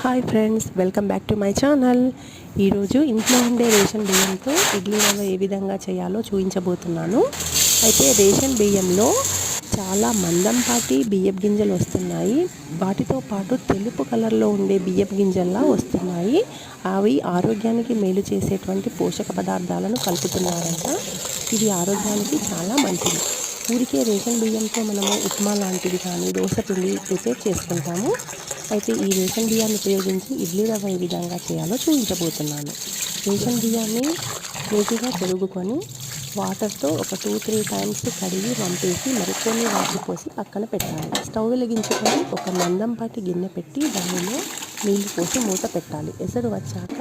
Hi friends, welcome back to my channel. ఈరోజు ఇంట్లో ఉండే రేషన్ బియ్యంతో ఇడ్లీ రవ్వ ఏ విధంగా చేయాలో చూపించబోతున్నాను. అయితే రేషన్ బియ్యంలో చాలా మందంపాటి బియ్యపు గింజలు వస్తున్నాయి. వాటితో పాటు తెలుపు కలర్లో ఉండే బియ్యపు గింజల్లా వస్తున్నాయి. అవి ఆరోగ్యానికి మేలు చేసేటువంటి పోషక పదార్థాలను కలుపుతున్నారంట. ఇది ఆరోగ్యానికి చాలా మంచిది. ఊరికే రేషన్ బియ్యంతో మనము ఉప్మా లాంటివి కానీ దోశ పిండి ప్రిపేర్ చేసుకుంటాము. అయితే ఈ రేషన్ బియ్యాన్ని ఉపయోగించి ఇడ్లీ రవ్వ ఏ విధంగా చేయాలో చూపించబోతున్నాను. రేషన్ బియ్యాన్ని నీట్గా కడుగుకొని వాటర్తో ఒక 2-3 టైమ్స్ కడిగి వంపేసి మరికొన్ని వాటర్ పోసి పక్కన పెట్టాలి. స్టవ్ వెలిగించుకొని ఒక మందంపాటి గిన్నె పెట్టి దానిలో నీళ్లు పోసి మూత పెట్టాలి. ఎసరు వచ్చాక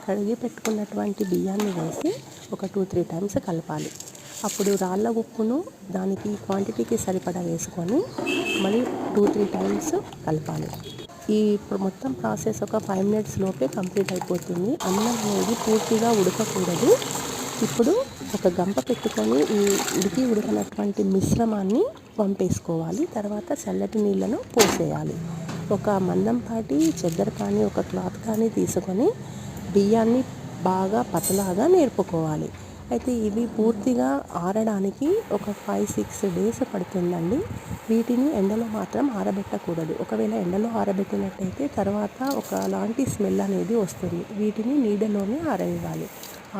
కడిగి పెట్టుకున్నటువంటి బియ్యాన్ని వేసి ఒక 2-3 టైమ్స్ కలపాలి. అప్పుడు రాళ్ళ ఉప్పును దానికి క్వాంటిటీకి సరిపడా వేసుకొని మళ్ళీ 2-3 టైమ్స్ కలపాలి. ఈ మొత్తం ప్రాసెస్ ఒక 5 మినిట్స్ లోపే కంప్లీట్ అయిపోతుంది. అన్నం అనేది పూర్తిగా ఉడకకూడదు. ఇప్పుడు ఒక గంప పెట్టుకొని ఈ ఉడికినటువంటి మిశ్రమాన్ని పంపేసుకోవాలి. తర్వాత చల్లటి నీళ్ళను పోసేయాలి. ఒక మందంపాటి చెద్దరు కానీ ఒక క్లాత్ కానీ తీసుకొని బియ్యాన్ని బాగా పతలాగా నేర్పుకోవాలి. అయితే ఇవి పూర్తిగా ఆరడానికి ఒక 5-6 డేస్ పడుతుందండి. వీటిని ఎండలో మాత్రం ఆరబెట్టకూడదు. ఒకవేళ ఎండలో ఆరబెట్టినట్టయితే తర్వాత ఒకలాంటి స్మెల్ అనేది వస్తుంది. వీటిని నీడలోనే ఆరనివ్వాలి.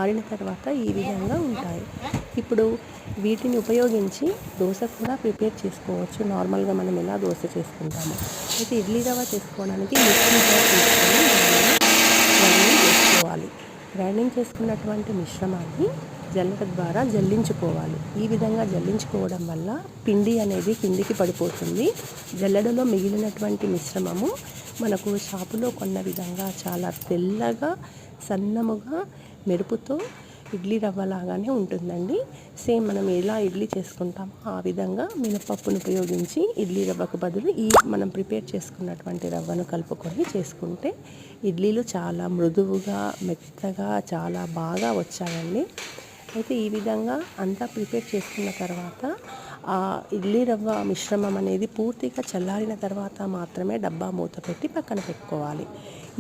ఆరిన తర్వాత ఈ విధంగా ఉంటాయి. ఇప్పుడు వీటిని ఉపయోగించి దోశ కూడా ప్రిపేర్ చేసుకోవచ్చు. నార్మల్గా మనం ఎలా దోశ చేసుకుంటాము. అయితే ఇడ్లీ రవ్వ చేసుకోవడానికి మిక్సీ జార్ తీసుకొని గ్రైండింగ్ చేసుకోవాలి. గ్రైండింగ్ చేసుకున్నటువంటి మిశ్రమాన్ని జల్లెడ ద్వారా జల్లించుకోవాలి. ఈ విధంగా జల్లించుకోవడం వల్ల పిండి అనేది కిందికి పడిపోతుంది. జల్లెడలో మిగిలినటువంటి మిశ్రమము మనకు షాపులో కొన్న విధంగా చాలా తెల్లగా సన్నముగా మెరుపుతో ఇడ్లీ రవ్వ లాగానే ఉంటుందండి. సేమ్ మనం ఎలా ఇడ్లీ చేసుకుంటామో ఆ విధంగా మినపప్పును ఉపయోగించి ఇడ్లీ రవ్వకు బదులు ఈ మనం ప్రిపేర్ చేసుకున్నటువంటి రవ్వను కలుపుకొని చేసుకుంటే ఇడ్లీలు చాలా మృదువుగా మెత్తగా చాలా బాగా వచ్చాయండి. అయితే ఈ విధంగా అంతా ప్రిపేర్ చేసుకున్న తర్వాత ఆ ఇడ్లీ రవ్వ మిశ్రమం అనేది పూర్తిగా చల్లారిన తర్వాత మాత్రమే డబ్బా మూత పెట్టి పక్కన పెట్టుకోవాలి.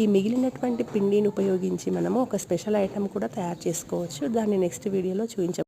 ఈ మిగిలినటువంటి పిండిని ఉపయోగించి మనము ఒక స్పెషల్ ఐటెం కూడా తయారు చేసుకోవచ్చు. దాన్ని నెక్స్ట్ వీడియోలో